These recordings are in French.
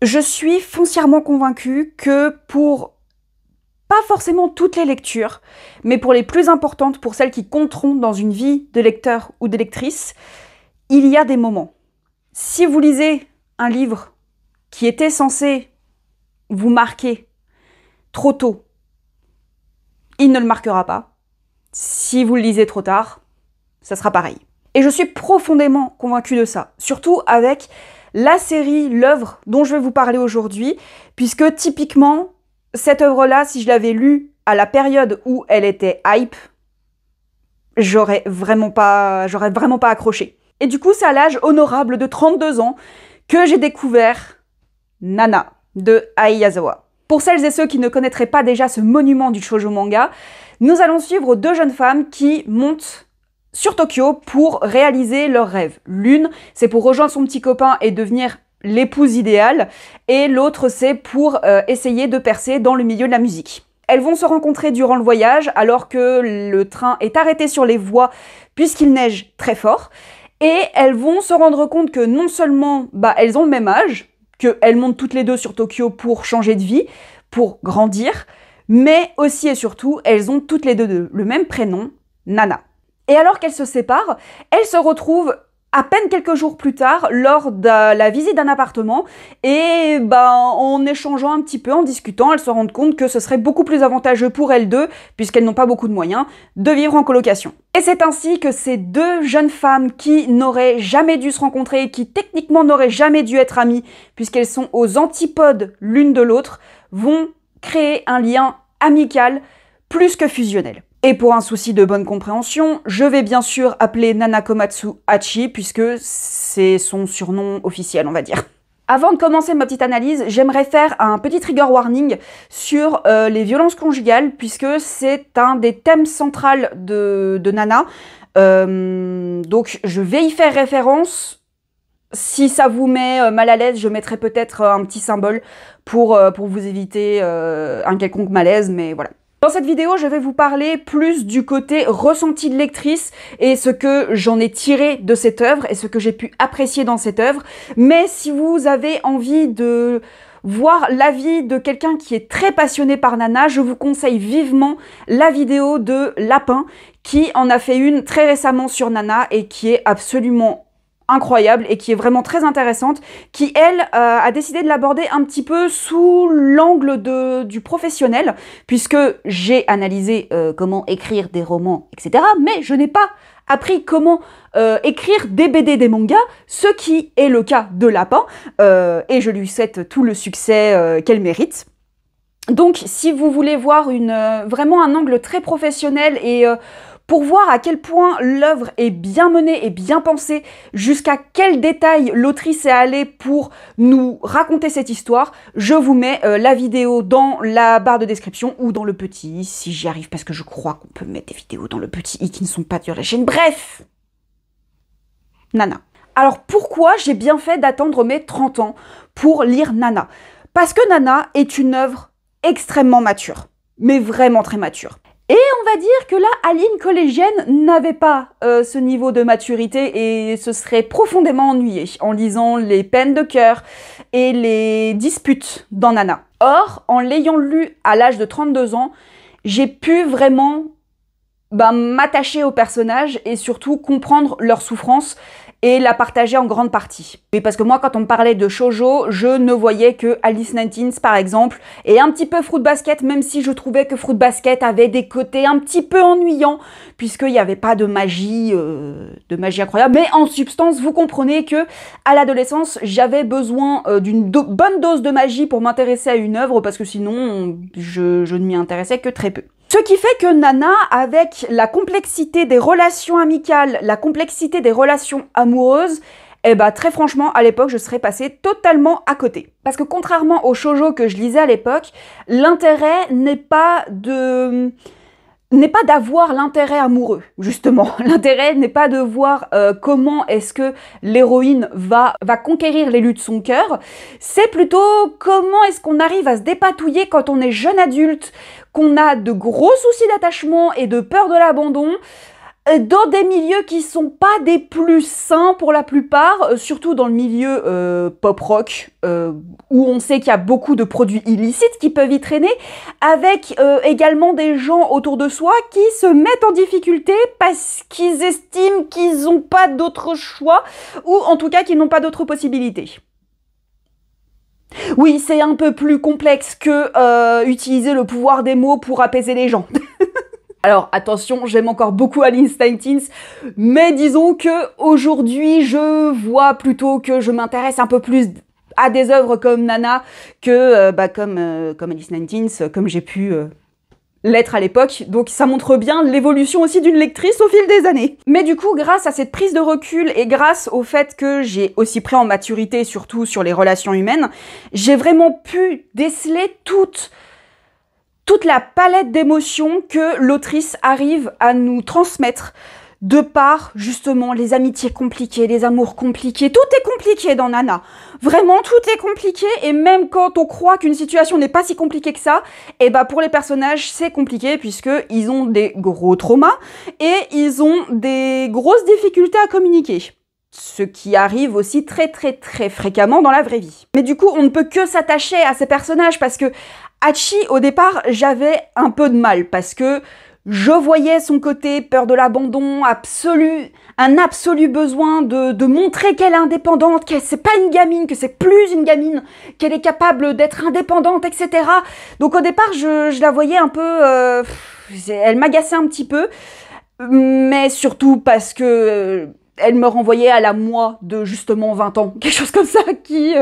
Je suis foncièrement convaincue que pour pas forcément toutes les lectures, mais pour les plus importantes, pour celles qui compteront dans une vie de lecteur ou de lectrice, il y a des moments. Si vous lisez un livre qui était censé vous marquer trop tôt, il ne le marquera pas. Si vous le lisez trop tard, ça sera pareil. Et je suis profondément convaincue de ça, surtout avec la série, l'œuvre dont je vais vous parler aujourd'hui, puisque typiquement, cette œuvre-là, si je l'avais lue à la période où elle était hype, j'aurais vraiment pas accroché. Et du coup, c'est à l'âge honorable de 32 ans que j'ai découvert Nana de Ai Yazawa. Pour celles et ceux qui ne connaîtraient pas déjà ce monument du shoujo manga, nous allons suivre deux jeunes femmes qui montent sur Tokyo pour réaliser leurs rêves. L'une, c'est pour rejoindre son petit copain et devenir l'épouse idéale, et l'autre, c'est pour essayer de percer dans le milieu de la musique. Elles vont se rencontrer durant le voyage, alors que le train est arrêté sur les voies, puisqu'il neige très fort, et elles vont se rendre compte que non seulement elles ont le même âge, qu'elles montent toutes les deux sur Tokyo pour changer de vie, pour grandir, mais aussi et surtout, elles ont toutes les deux le même prénom, Nana. Et alors qu'elles se séparent, elles se retrouvent à peine quelques jours plus tard lors de la visite d'un appartement, et en échangeant un petit peu, en discutant, elles se rendent compte que ce serait beaucoup plus avantageux pour elles deux, puisqu'elles n'ont pas beaucoup de moyens, de vivre en colocation. Et c'est ainsi que ces deux jeunes femmes qui n'auraient jamais dû se rencontrer, et qui techniquement n'auraient jamais dû être amies, puisqu'elles sont aux antipodes l'une de l'autre, vont créer un lien amical plus que fusionnel. Et pour un souci de bonne compréhension, je vais bien sûr appeler Nana Komatsu Hachi, puisque c'est son surnom officiel, on va dire. Avant de commencer ma petite analyse, j'aimerais faire un petit trigger warning sur les violences conjugales, puisque c'est un des thèmes centraux de Nana. Donc je vais y faire référence. Si ça vous met mal à l'aise, je mettrai peut-être un petit symbole pour vous éviter un quelconque malaise, mais voilà. Dans cette vidéo, je vais vous parler plus du côté ressenti de lectrice et ce que j'en ai tiré de cette œuvre et ce que j'ai pu apprécier dans cette œuvre. Mais si vous avez envie de voir l'avis de quelqu'un qui est très passionné par Nana, je vous conseille vivement la vidéo de Lapin qui en a fait une très récemment sur Nana et qui est absolument incroyable et qui est vraiment très intéressante, qui elle a décidé de l'aborder un petit peu sous l'angle du professionnel, puisque j'ai analysé comment écrire des romans, etc. Mais je n'ai pas appris comment écrire des BD, des mangas, ce qui est le cas de Lapin, et je lui souhaite tout le succès qu'elle mérite. Donc si vous voulez voir vraiment un angle très professionnel et pour voir à quel point l'œuvre est bien menée et bien pensée, jusqu'à quel détail l'autrice est allée pour nous raconter cette histoire, je vous mets la vidéo dans la barre de description ou dans le petit i, si j'y arrive, parce que je crois qu'on peut mettre des vidéos dans le petit i qui ne sont pas sur la chaîne. Bref, Nana. Alors pourquoi j'ai bien fait d'attendre mes 30 ans pour lire Nana? Parce que Nana est une œuvre extrêmement mature, mais vraiment très mature. Et on va dire que là, Aline collégienne n'avait pas ce niveau de maturité et se serait profondément ennuyée en lisant les peines de cœur et les disputes dans Nana. Or, en l'ayant lu à l'âge de 32 ans, j'ai pu vraiment m'attacher aux personnages et surtout comprendre leurs souffrances et la partager en grande partie. Oui, parce que moi, quand on me parlait de shoujo, je ne voyais que Alice 19 par exemple, et un petit peu Fruit Basket, même si je trouvais que Fruit Basket avait des côtés un petit peu ennuyants, puisqu'il n'y avait pas de magie incroyable. Mais en substance, vous comprenez que à l'adolescence, j'avais besoin d'une bonne dose de magie pour m'intéresser à une œuvre, parce que sinon, je ne m'y intéressais que très peu. Ce qui fait que Nana, avec la complexité des relations amicales, la complexité des relations amoureuses, très franchement, à l'époque, je serais passée totalement à côté. Parce que contrairement au shoujo que je lisais à l'époque, l'intérêt n'est pas d'avoir l'intérêt amoureux, justement. L'intérêt n'est pas de voir comment est-ce que l'héroïne va conquérir l'élu de son cœur, c'est plutôt comment est-ce qu'on arrive à se dépatouiller quand on est jeune adulte, qu'on a de gros soucis d'attachement et de peur de l'abandon, dans des milieux qui sont pas des plus sains pour la plupart, surtout dans le milieu pop-rock, où on sait qu'il y a beaucoup de produits illicites qui peuvent y traîner, avec également des gens autour de soi qui se mettent en difficulté parce qu'ils estiment qu'ils n'ont pas d'autre choix, ou en tout cas qu'ils n'ont pas d'autres possibilités. Oui, c'est un peu plus complexe que utiliser le pouvoir des mots pour apaiser les gens. Alors attention, j'aime encore beaucoup Alice 19, mais disons que aujourd'hui je vois plutôt que je m'intéresse un peu plus à des œuvres comme Nana que comme Alice 19, comme j'ai pu l'être à l'époque. Donc ça montre bien l'évolution aussi d'une lectrice au fil des années. Mais du coup, grâce à cette prise de recul et grâce au fait que j'ai aussi pris en maturité, surtout sur les relations humaines, j'ai vraiment pu déceler toute la palette d'émotions que l'autrice arrive à nous transmettre de par, justement, les amitiés compliquées, les amours compliqués. Tout est compliqué dans Nana. Vraiment, tout est compliqué, et même quand on croit qu'une situation n'est pas si compliquée que ça, et bah pour les personnages, c'est compliqué puisqu'ils ont des gros traumas et ils ont des grosses difficultés à communiquer. Ce qui arrive aussi très fréquemment dans la vraie vie. Mais du coup, on ne peut que s'attacher à ces personnages parce que Hachi, au départ, j'avais un peu de mal parce que je voyais son côté peur de l'abandon, un absolu besoin de montrer qu'elle est indépendante, que c'est pas une gamine, que c'est plus une gamine, qu'elle est capable d'être indépendante, etc. Donc au départ, je la voyais un peu... elle m'agaçait un petit peu, mais surtout parce que... elle me renvoyait à la moi de justement 20 ans, quelque chose comme ça, qui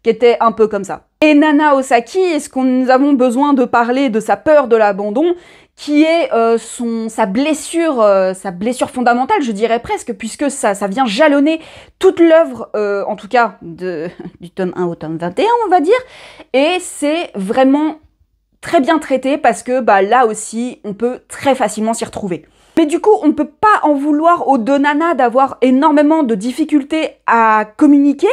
était un peu comme ça. Et Nana Osaki, est-ce qu'on nous avons besoin de parler de sa peur de l'abandon, qui est sa blessure fondamentale, je dirais presque, puisque ça vient jalonner toute l'œuvre, en tout cas du tome 1 au tome 21, on va dire, et c'est vraiment très bien traité parce que là aussi, on peut très facilement s'y retrouver. Mais du coup, on ne peut pas en vouloir aux deux nanas d'avoir énormément de difficultés à communiquer,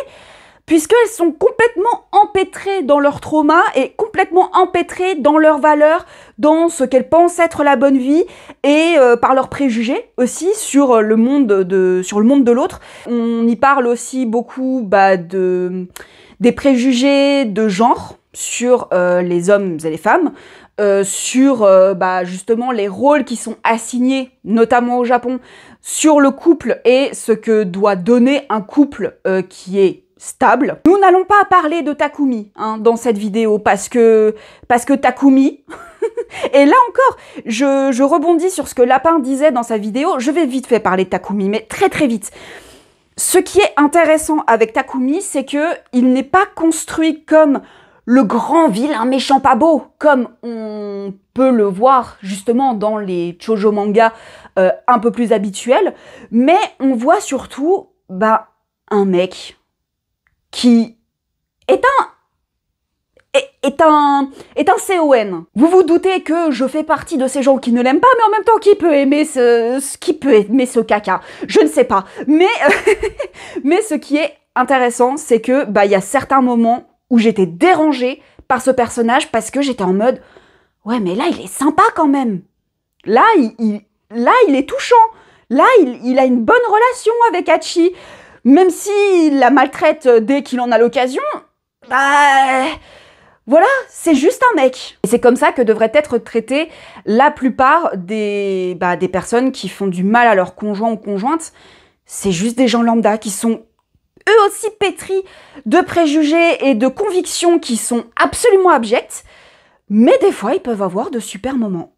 puisqu'elles sont complètement empêtrées dans leur trauma et complètement empêtrées dans leurs valeurs, dans ce qu'elles pensent être la bonne vie, et par leurs préjugés aussi sur le monde de l'autre. On y parle aussi beaucoup des préjugés de genre sur les hommes et les femmes, sur justement les rôles qui sont assignés, notamment au Japon, sur le couple et ce que doit donner un couple qui est stable. Nous n'allons pas parler de Takumi dans cette vidéo parce que Takumi... Et là encore, je rebondis sur ce que Lapin disait dans sa vidéo, je vais vite fait parler de Takumi, mais très vite. Ce qui est intéressant avec Takumi, c'est que il n'est pas construit comme le grand vilain méchant pas beau, comme on peut le voir justement dans les shoujo mangas un peu plus habituels, mais on voit surtout un mec qui est un CON. Vous vous doutez que je fais partie de ces gens qui ne l'aiment pas, mais en même temps qui peut aimer ce caca. Je ne sais pas. Mais, mais ce qui est intéressant, c'est que y a certains moments où j'étais dérangée par ce personnage parce que j'étais en mode « Ouais, mais là, il est sympa quand même. Là, il est touchant. Là, il a une bonne relation avec Hachi. Même s'il la maltraite dès qu'il en a l'occasion, voilà, c'est juste un mec. » Et c'est comme ça que devraient être traitées la plupart des personnes qui font du mal à leur conjoint ou conjointe. C'est juste des gens lambda qui sont eux aussi pétris de préjugés et de convictions qui sont absolument abjectes, mais des fois, ils peuvent avoir de super moments.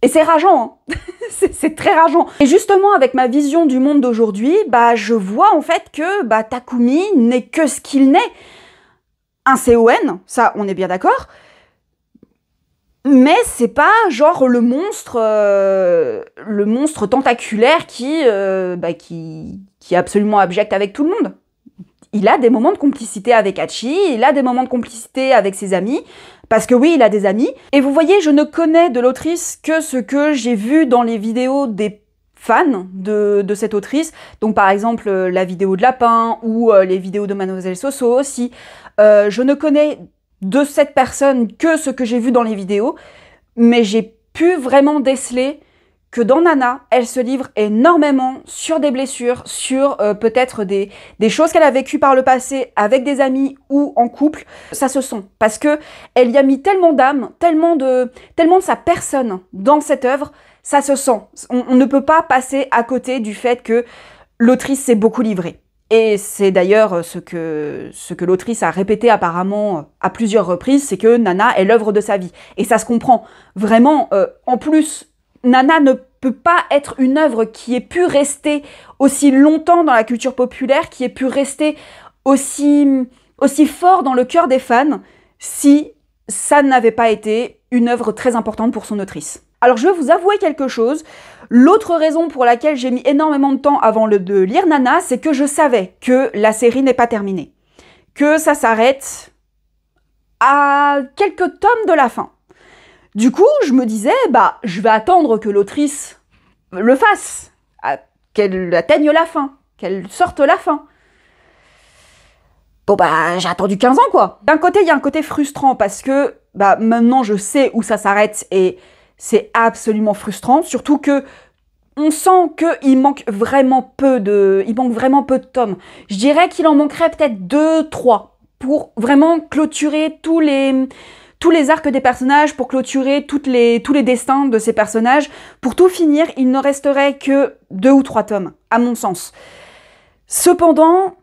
Et c'est rageant, hein. C'est très rageant. Et justement, avec ma vision du monde d'aujourd'hui, je vois en fait que Takumi n'est que ce qu'il n'est. Un CON, ça, on est bien d'accord. Mais c'est pas genre le monstre tentaculaire qui est absolument abject avec tout le monde. Il a des moments de complicité avec Hachi, il a des moments de complicité avec ses amis, parce que oui, il a des amis. Et vous voyez, je ne connais de l'autrice que ce que j'ai vu dans les vidéos des fans de cette autrice. Donc par exemple, la vidéo de Lapin, ou les vidéos de Mademoiselle Soso aussi. Je ne connais de cette personne que ce que j'ai vu dans les vidéos, mais j'ai pu vraiment déceler que dans Nana, elle se livre énormément sur des blessures, sur peut-être des choses qu'elle a vécues par le passé avec des amis ou en couple. Ça se sent, parce que elle y a mis tellement d'âme, tellement de sa personne dans cette œuvre, ça se sent. On ne peut pas passer à côté du fait que l'autrice s'est beaucoup livrée. Et c'est d'ailleurs ce que l'autrice a répété apparemment à plusieurs reprises, c'est que Nana est l'œuvre de sa vie. Et ça se comprend. Vraiment, en plus, Nana ne peut pas être une œuvre qui ait pu rester aussi longtemps dans la culture populaire, qui ait pu rester aussi fort dans le cœur des fans, si ça n'avait pas été une œuvre très importante pour son autrice. Alors je vais vous avouer quelque chose, l'autre raison pour laquelle j'ai mis énormément de temps avant de lire Nana, c'est que je savais que la série n'est pas terminée, que ça s'arrête à quelques tomes de la fin. Du coup, je me disais, je vais attendre que l'autrice le fasse, qu'elle atteigne la fin, qu'elle sorte la fin. Bon j'ai attendu 15 ans quoi. D'un côté, il y a un côté frustrant parce que maintenant je sais où ça s'arrête et c'est absolument frustrant, surtout que on sent qu'il manque vraiment peu de tomes. Je dirais qu'il en manquerait peut-être 2-3 pour vraiment clôturer tous les arcs des personnages, pour clôturer tous les destins de ces personnages. Pour tout finir, il ne resterait que 2 ou 3 tomes, à mon sens. Cependant,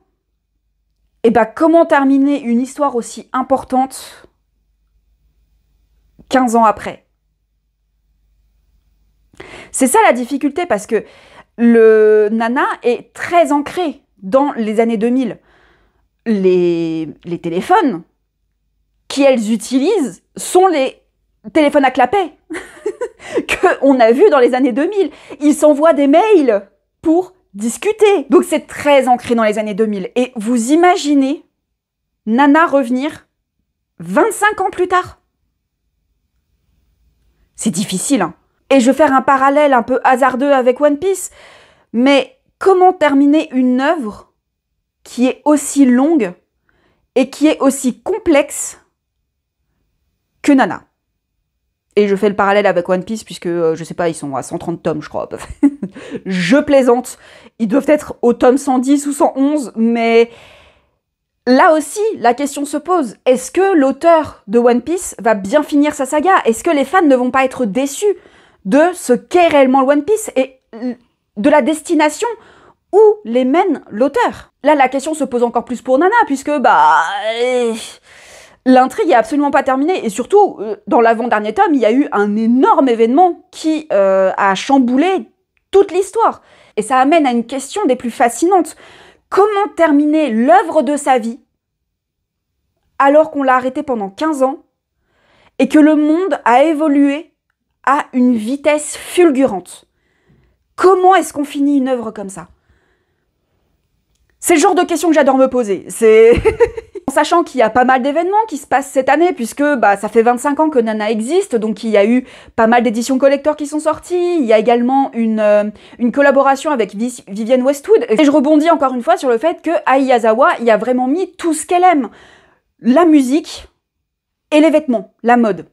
comment terminer une histoire aussi importante 15 ans après? C'est ça la difficulté, parce que le Nana est très ancré dans les années 2000. Les téléphones qu'elles utilisent sont les téléphones à clapet qu'on a vus dans les années 2000. Ils s'envoient des mails pour discuter. Donc c'est très ancré dans les années 2000. Et vous imaginez Nana revenir 25 ans plus tard? C'est difficile, hein. Et je vais faire un parallèle un peu hasardeux avec One Piece, mais comment terminer une œuvre qui est aussi longue et qui est aussi complexe que Nana? Et je fais le parallèle avec One Piece puisque, je sais pas, ils sont à 130 tomes, je crois. Je plaisante. Ils doivent être au tome 110 ou 111, mais là aussi, la question se pose. Est-ce que l'auteur de One Piece va bien finir sa saga? Est-ce que les fans ne vont pas être déçus de ce qu'est réellement le One Piece et de la destination où les mène l'auteur? Là, la question se pose encore plus pour Nana, puisque, l'intrigue est absolument pas terminée. Et surtout, dans l'avant-dernier tome, il y a eu un énorme événement qui a chamboulé toute l'histoire. Et ça amène à une question des plus fascinantes. Comment terminer l'œuvre de sa vie alors qu'on l'a arrêté pendant 15 ans et que le monde a évolué à une vitesse fulgurante? Comment est-ce qu'on finit une œuvre comme ça? C'est le genre de questions que j'adore me poser. En sachant qu'il y a pas mal d'événements qui se passent cette année, puisque ça fait 25 ans que Nana existe, donc il y a eu pas mal d'éditions collector qui sont sorties, il y a également une collaboration avec Vivienne Westwood, et je rebondis encore une fois sur le fait que Ai Yazawa y a vraiment mis tout ce qu'elle aime. La musique et les vêtements, la mode.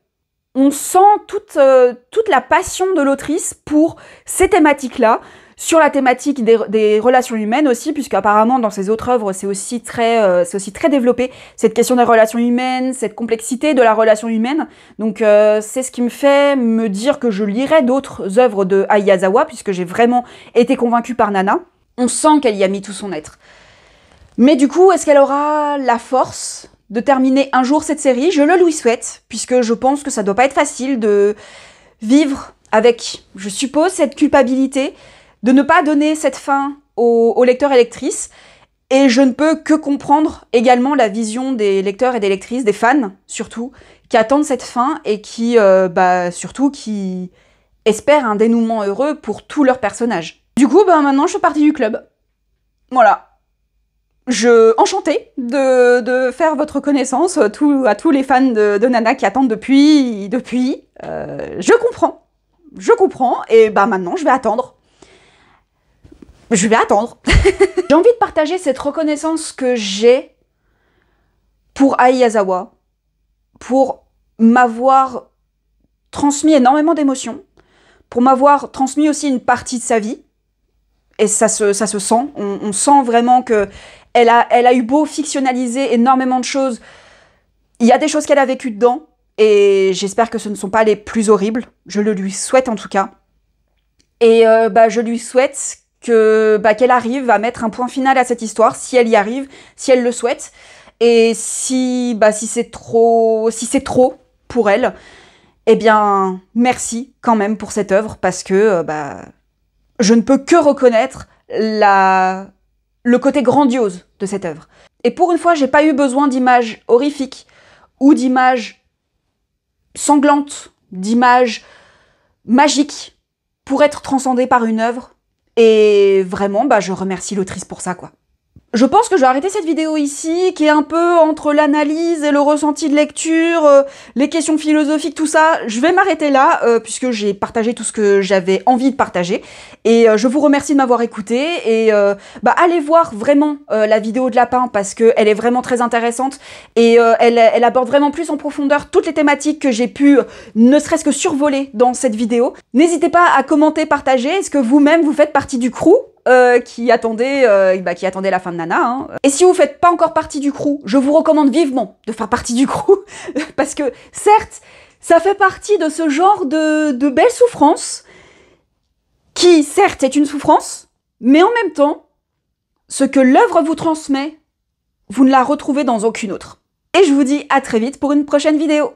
On sent toute la passion de l'autrice pour ces thématiques-là, sur la thématique des relations humaines aussi, puisque apparemment dans ses autres œuvres c'est aussi très développé, cette question des relations humaines, cette complexité de la relation humaine. Donc c'est ce qui me fait me dire que je lirai d'autres œuvres de Ai Yazawa, puisque j'ai vraiment été convaincue par Nana. On sent qu'elle y a mis tout son être. Mais du coup, est-ce qu'elle aura la force de terminer un jour cette série? Je le lui souhaite, puisque je pense que ça doit pas être facile de vivre avec, je suppose, cette culpabilité de ne pas donner cette fin aux lecteurs et lectrices. Et je ne peux que comprendre également la vision des lecteurs et des lectrices, des fans surtout, qui attendent cette fin et qui, surtout, qui espèrent un dénouement heureux pour tous leurs personnages. Du coup, maintenant, je fais partie du club. Voilà. Enchantée de faire votre connaissance, à tous les fans de Nana qui attendent depuis. Je comprends, et maintenant, je vais attendre. J'ai envie de partager cette reconnaissance que j'ai pour Ai Yazawa, pour m'avoir transmis énormément d'émotions, pour m'avoir transmis aussi une partie de sa vie. Et ça se sent. On sent vraiment que elle a eu beau fictionnaliser énormément de choses. Il y a des choses qu'elle a vécues dedans. Et j'espère que ce ne sont pas les plus horribles. Je le lui souhaite en tout cas. Et je lui souhaite qu'elle arrive à mettre un point final à cette histoire, si elle y arrive, si elle le souhaite. Et si c'est trop pour elle, eh bien, merci quand même pour cette œuvre, parce que je ne peux que reconnaître le côté grandiose de cette œuvre. Et pour une fois, j'ai pas eu besoin d'images horrifiques ou d'images sanglantes, d'images magiques pour être transcendée par une œuvre. Et vraiment, je remercie l'autrice pour ça, quoi. Je pense que je vais arrêter cette vidéo ici, qui est un peu entre l'analyse et le ressenti de lecture, les questions philosophiques, tout ça. Je vais m'arrêter là, puisque j'ai partagé tout ce que j'avais envie de partager. Et je vous remercie de m'avoir écouté. Et allez voir vraiment la vidéo de Lapin, parce qu'elle est vraiment très intéressante. Et elle aborde vraiment plus en profondeur toutes les thématiques que j'ai pu, ne serait-ce que survoler dans cette vidéo. N'hésitez pas à commenter, partager. Est-ce que vous-même, vous faites partie du crew qui attendait la fin de Nana. Hein. Et si vous faites pas encore partie du crew, je vous recommande vivement de faire partie du crew, parce que certes, ça fait partie de ce genre de belle souffrance, qui certes est une souffrance, mais en même temps, ce que l'œuvre vous transmet, vous ne la retrouvez dans aucune autre. Et je vous dis à très vite pour une prochaine vidéo.